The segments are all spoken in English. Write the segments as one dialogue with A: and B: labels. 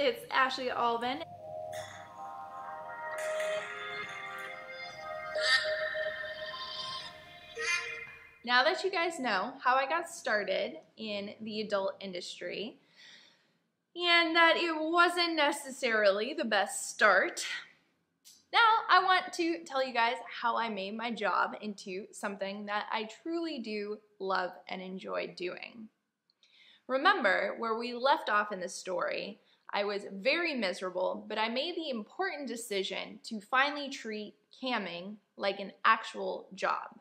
A: it's Ashley Alvin. Now that you guys know how I got started in the adult industry and that it wasn't necessarily the best start, now I want to tell you guys how I made my job into something that I truly do love and enjoy doing. Remember where we left off in the story, I was very miserable, but I made the important decision to finally treat camming like an actual job.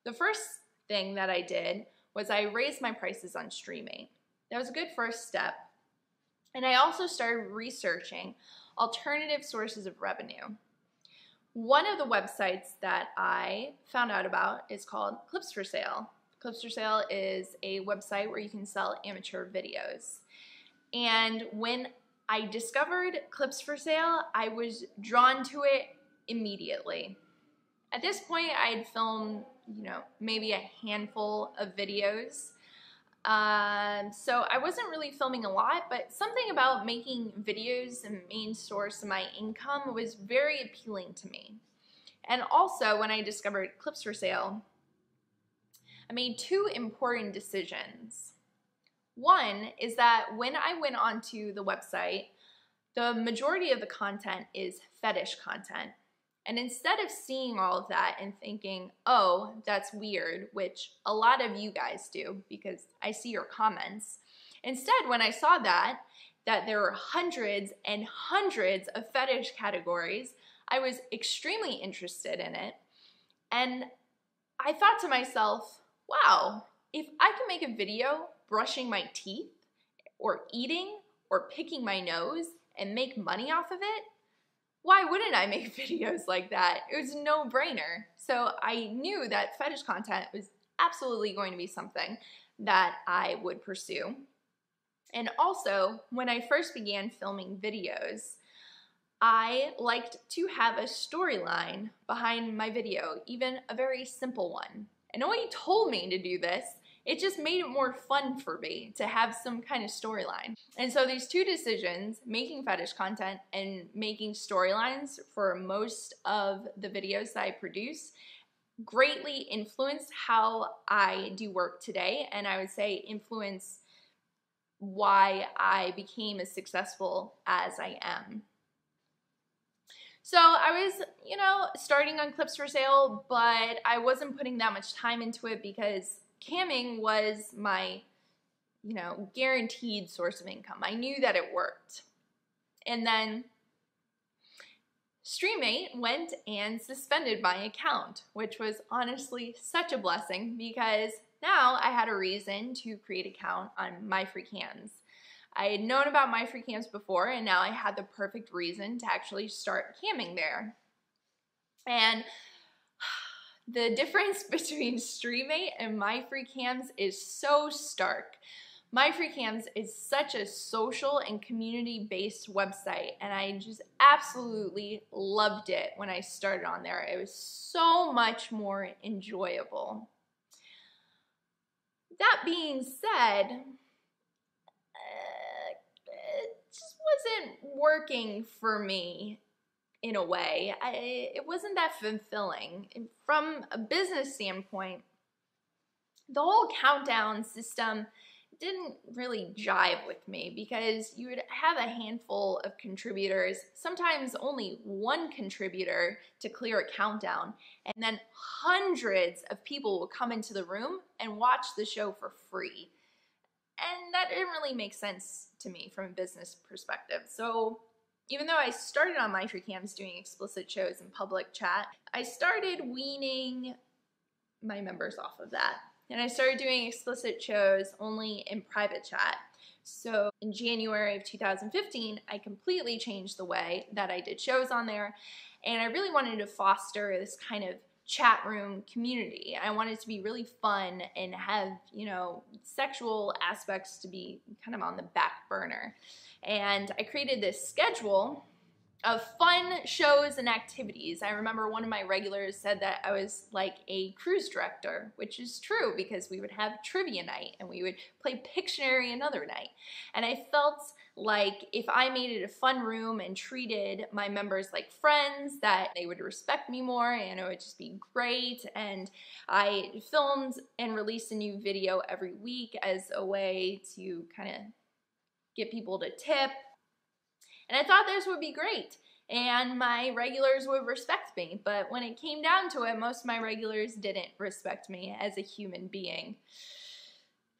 A: The first thing that I did was I raised my prices on StreamMate. That was a good first step. And I also started researching alternative sources of revenue. One of the websites that I found out about is called Clips for Sale. Clips for Sale is a website where you can sell amateur videos. And when I discovered Clips for Sale, I was drawn to it immediately. At this point, I had filmed, maybe a handful of videos. So I wasn't really filming a lot, but something about making videos a main source of my income was very appealing to me. And also, when I discovered Clips for Sale, I made two important decisions. One is that when I went onto the website, the majority of the content is fetish content. And instead of seeing all of that and thinking, oh, that's weird, which a lot of you guys do because I see your comments, instead when I saw that there were hundreds and hundreds of fetish categories, I was extremely interested in it. And I thought to myself, wow, if I can make a video brushing my teeth or eating or picking my nose and make money off of it, why wouldn't I make videos like that? It was a no-brainer. So I knew that fetish content was absolutely going to be something that I would pursue. And also, when I first began filming videos, I liked to have a storyline behind my video, even a very simple one. And nobody told me to do this. It just made it more fun for me to have some kind of storyline. And so these two decisions, making fetish content and making storylines for most of the videos that I produce, greatly influenced how I do work today, and I would say influence why I became as successful as I am. So I was, starting on Clips for Sale, but I wasn't putting that much time into it because camming was my, guaranteed source of income. I knew that it worked. And then StreamMate went and suspended my account, which was honestly such a blessing because now I had a reason to create an account on MyFreeCams. I had known about MyFreeCams before, and now I had the perfect reason to actually start camming there. And the difference between StreamMate and MyFreeCams is so stark. MyFreeCams is such a social and community-based website, and I just absolutely loved it when I started on there. It was so much more enjoyable. That being said, it just wasn't working for me. In a way, it wasn't that fulfilling. From a business standpoint, the whole countdown system didn't really jive with me because you would have a handful of contributors, sometimes only one contributor to clear a countdown, and then hundreds of people would come into the room and watch the show for free. And that didn't really make sense to me from a business perspective. So even though I started on MyFreeCams doing explicit shows in public chat, I started weaning my members off of that. And I started doing explicit shows only in private chat. So in January of 2015, I completely changed the way that I did shows on there. And I really wanted to foster this kind of chat room community. I wanted it to be really fun and have, sexual aspects to be kind of on the back burner. And I created this schedule of fun shows and activities. I remember one of my regulars said that I was like a cruise director, which is true because we would have trivia night and we would play Pictionary another night. And I felt like if I made it a fun room and treated my members like friends, that they would respect me more and it would just be great. And I filmed and released a new video every week as a way to kind of get people to tip. And I thought this would be great and my regulars would respect me. But when it came down to it, most of my regulars didn't respect me as a human being.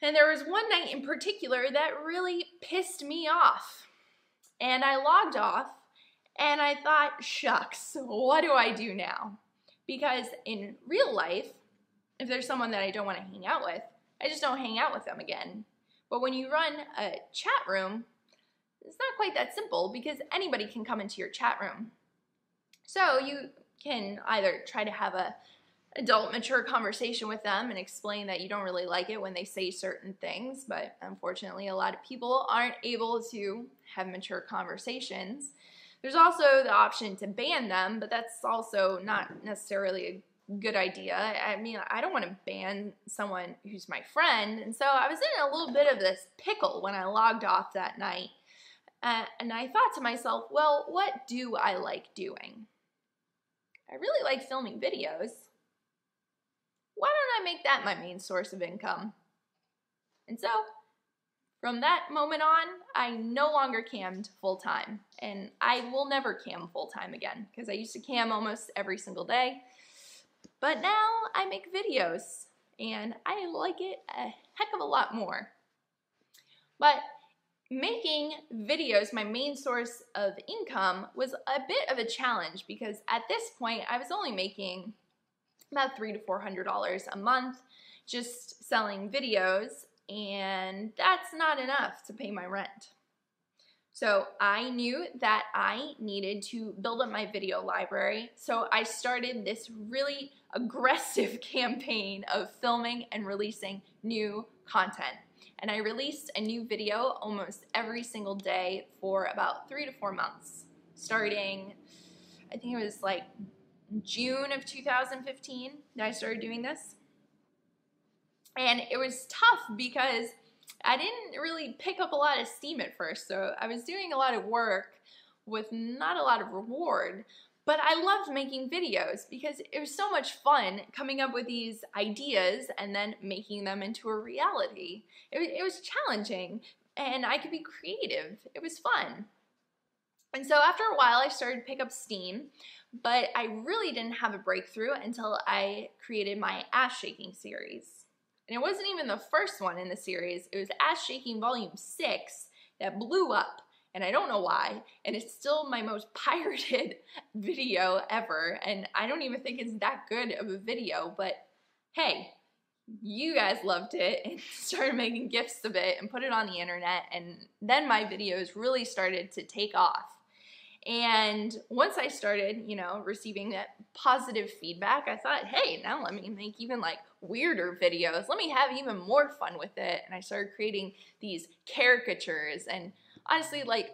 A: And there was one night in particular that really pissed me off. And I logged off and I thought, shucks, what do I do now? Because in real life, if there's someone that I don't want to hang out with, I just don't hang out with them again. But when you run a chat room, it's not quite that simple because anybody can come into your chat room. So you can either try to have a adult, mature conversation with them and explain that you don't really like it when they say certain things, but unfortunately a lot of people aren't able to have mature conversations. There's also the option to ban them, but that's also not necessarily a good idea. I mean, I don't want to ban someone who's my friend, and so I was in a little bit of this pickle when I logged off that night, and I thought to myself, well, what do I like doing? I really like filming videos. Why don't I make that my main source of income? And so, from that moment on, I no longer cammed full-time. And I will never cam full-time again, because I used to cam almost every single day. But now I make videos, and I like it a heck of a lot more. But making videos my main source of income was a bit of a challenge, because at this point, I was only making about $300 to $400 a month just selling videos, and that's not enough to pay my rent. So I knew that I needed to build up my video library, so I started this really aggressive campaign of filming and releasing new content. And I released a new video almost every single day for about 3 to 4 months, starting, I think it was like June of 2015 that I started doing this. And it was tough because I didn't really pick up a lot of steam at first. So I was doing a lot of work with not a lot of reward, but I loved making videos because it was so much fun coming up with these ideas and then making them into a reality. It was challenging and I could be creative. It was fun. And so after a while I started to pick up steam, but I really didn't have a breakthrough until I created my ass shaking series. And it wasn't even the first one in the series. It was Ass Shaking Volume 6 that blew up, and I don't know why, and it's still my most pirated video ever, and I don't even think it's that good of a video, but hey, you guys loved it and started making GIFs of it and put it on the internet, and then my videos really started to take off. And once I started, receiving that positive feedback, I thought, hey, now let me make even like weirder videos. Let me have even more fun with it. And I started creating these caricatures. And honestly, like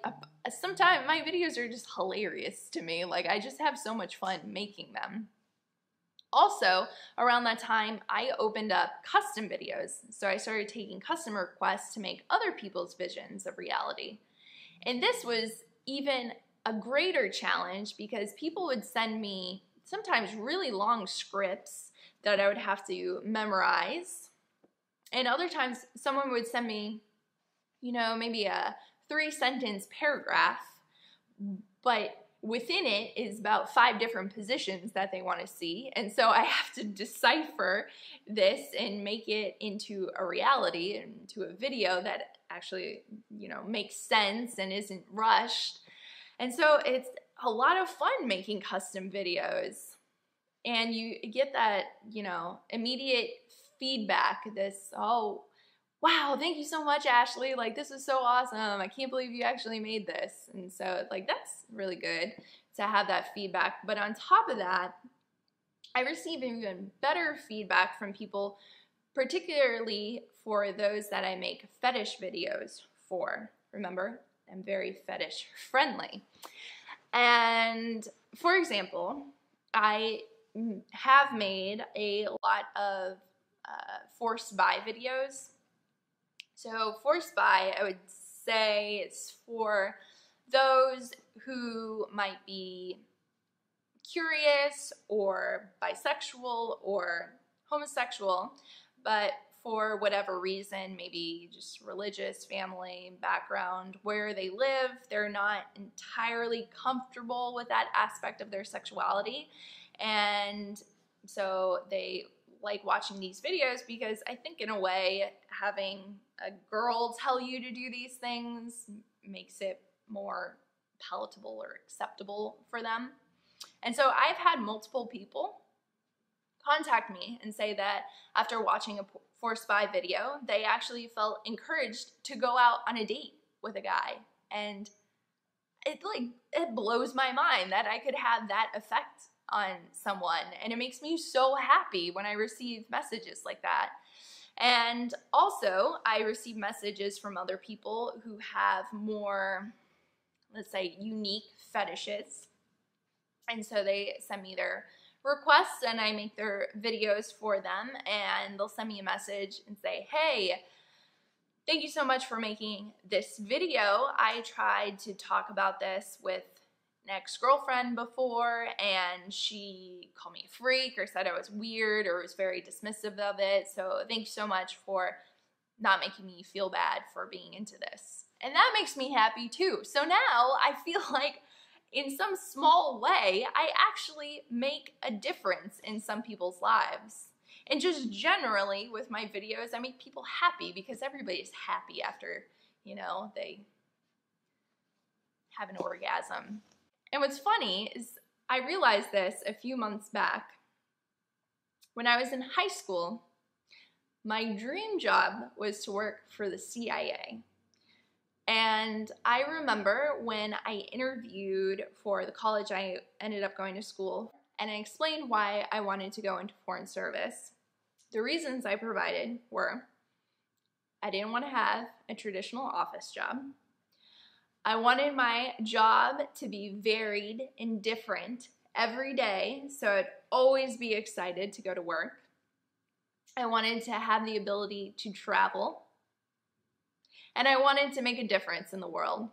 A: sometimes my videos are just hilarious to me. Like I just have so much fun making them. Also, around that time, I opened up custom videos. So I started taking customer requests to make other people's visions of reality. And this was even a greater challenge because people would send me sometimes really long scripts that I would have to memorize. And other times someone would send me, maybe a 3-sentence paragraph, but within it is about 5 different positions that they want to see. And so I have to decipher this and make it into a reality, into a video that actually, makes sense and isn't rushed. And so it's a lot of fun making custom videos. And you get that, immediate feedback, this, oh, wow, thank you so much, Ashley. Like, this is so awesome. I can't believe you actually made this. And so, like, that's really good to have that feedback. But on top of that, I receive even better feedback from people, particularly for those that I make fetish videos for. Remember, I'm very fetish friendly. And for example, I have made a lot of forced buy videos. So forced buy, I would say it's for those who might be curious or bisexual or homosexual, but for whatever reason, maybe just religious, family, background, where they live, they're not entirely comfortable with that aspect of their sexuality. And so they like watching these videos because I think in a way having a girl tell you to do these things makes it more palatable or acceptable for them. And so I've had multiple people contact me and say that after watching a Force By video, they actually felt encouraged to go out on a date with a guy. And it blows my mind that I could have that effect on someone. And it makes me so happy when I receive messages like that. And also, I receive messages from other people who have more, let's say, unique fetishes. And so they send me their requests and I make their videos for them, and they'll send me a message and say, hey, thank you so much for making this video. I tried to talk about this with an ex-girlfriend before and she called me a freak or said I was weird or was very dismissive of it. So thank you so much for not making me feel bad for being into this. And that makes me happy too. So now I feel like in some small way, I actually make a difference in some people's lives. And just generally with my videos, I make people happy because everybody's happy after, you know, they have an orgasm. And what's funny is I realized this a few months back. When I was in high school, my dream job was to work for the CIA. And I remember when I interviewed for the college I ended up going to school, and I explained why I wanted to go into foreign service. The reasons I provided were I didn't want to have a traditional office job. I wanted my job to be varied and different every day, so I'd always be excited to go to work. I wanted to have the ability to travel. And I wanted to make a difference in the world.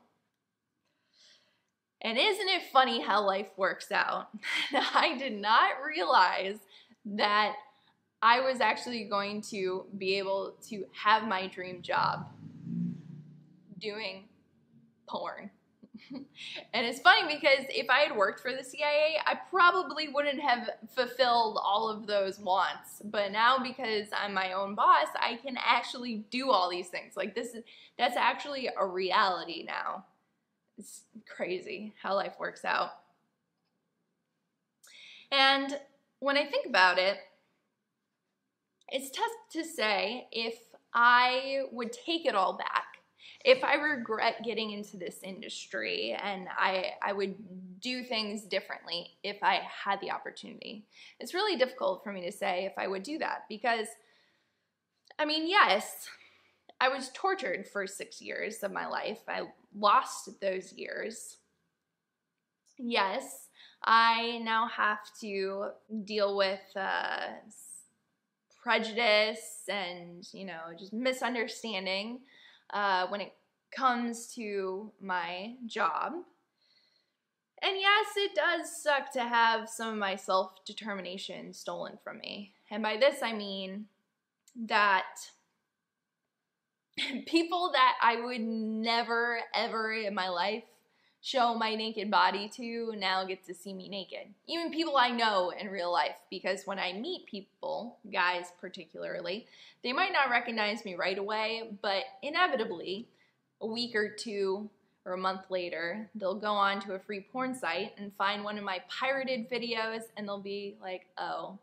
A: And isn't it funny how life works out? I did not realize that I was actually going to be able to have my dream job doing porn. And it's funny because if I had worked for the CIA, I probably wouldn't have fulfilled all of those wants. But now because I'm my own boss, I can actually do all these things. Like that's actually a reality now. It's crazy how life works out. And when I think about it, it's tough to say if I would take it all back. If I regret getting into this industry and I would do things differently if I had the opportunity. It's really difficult for me to say if I would do that because, I mean, yes, I was tortured for 6 years of my life. I lost those years. Yes, I now have to deal with prejudice and, you know, just misunderstanding when it comes to my job. And yes, it does suck to have some of my self-determination stolen from me. And by this I mean that people that I would never ever in my life show my naked body to now get to see me naked. Even people I know in real life, because when I meet people, guys particularly, they might not recognize me right away, but inevitably, a week or two or a month later, they'll go on to a free porn site and find one of my pirated videos and they'll be like, oh,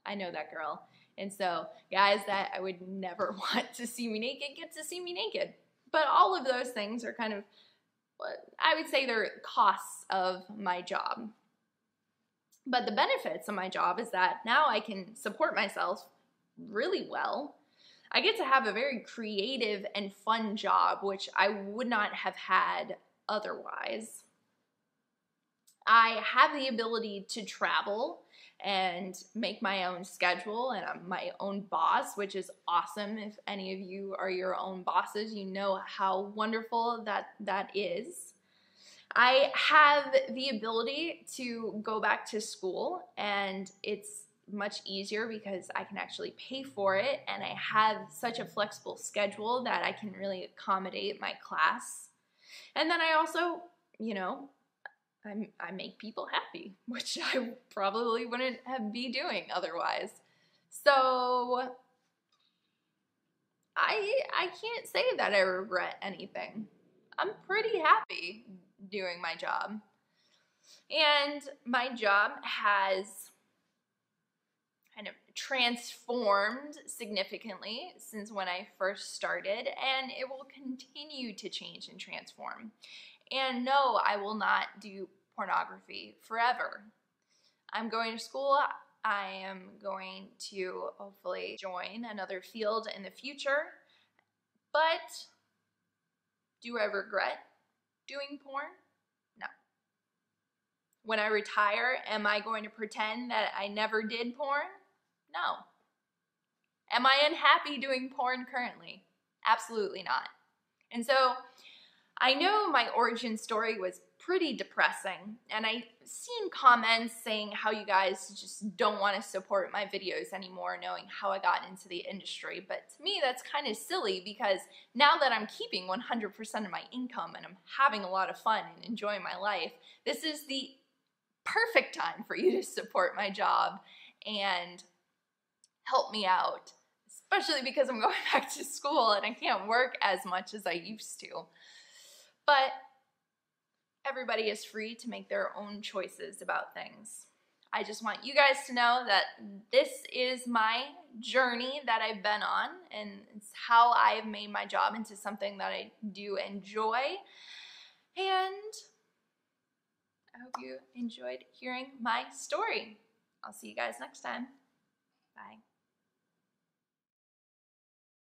A: I know that girl. And so guys that I would never want to see me naked get to see me naked. But all of those things are kind of, I would say they're costs of my job. But the benefits of my job is that now I can support myself really well. I get to have a very creative and fun job, which I would not have had otherwise. I have the ability to travel and make my own schedule, and I'm my own boss, which is awesome. If any of you are your own bosses, you know how wonderful that is. I have the ability to go back to school, and it's much easier because I can actually pay for it, and I have such a flexible schedule that I can really accommodate my class. And then I also, you know, I make people happy, which I probably wouldn't be doing otherwise. So I can't say that I regret anything. I'm pretty happy doing my job. And my job has kind of transformed significantly since when I first started, and it will continue to change and transform. And no, I will not do pornography forever. I'm going to school. I am going to hopefully join another field in the future. But do I regret doing porn? No. When I retire, am I going to pretend that I never did porn? No. Am I unhappy doing porn currently? Absolutely not. And so I know my origin story was pretty depressing, and I've seen comments saying how you guys just don't want to support my videos anymore knowing how I got into the industry. But to me, that's kind of silly, because now that I'm keeping 100% of my income and I'm having a lot of fun and enjoying my life, this is the perfect time for you to support my job and help me out, especially because I'm going back to school and I can't work as much as I used to. But everybody is free to make their own choices about things. I just want you guys to know that this is my journey that I've been on, and it's how I've made my job into something that I do enjoy. And I hope you enjoyed hearing my story. I'll see you guys next time.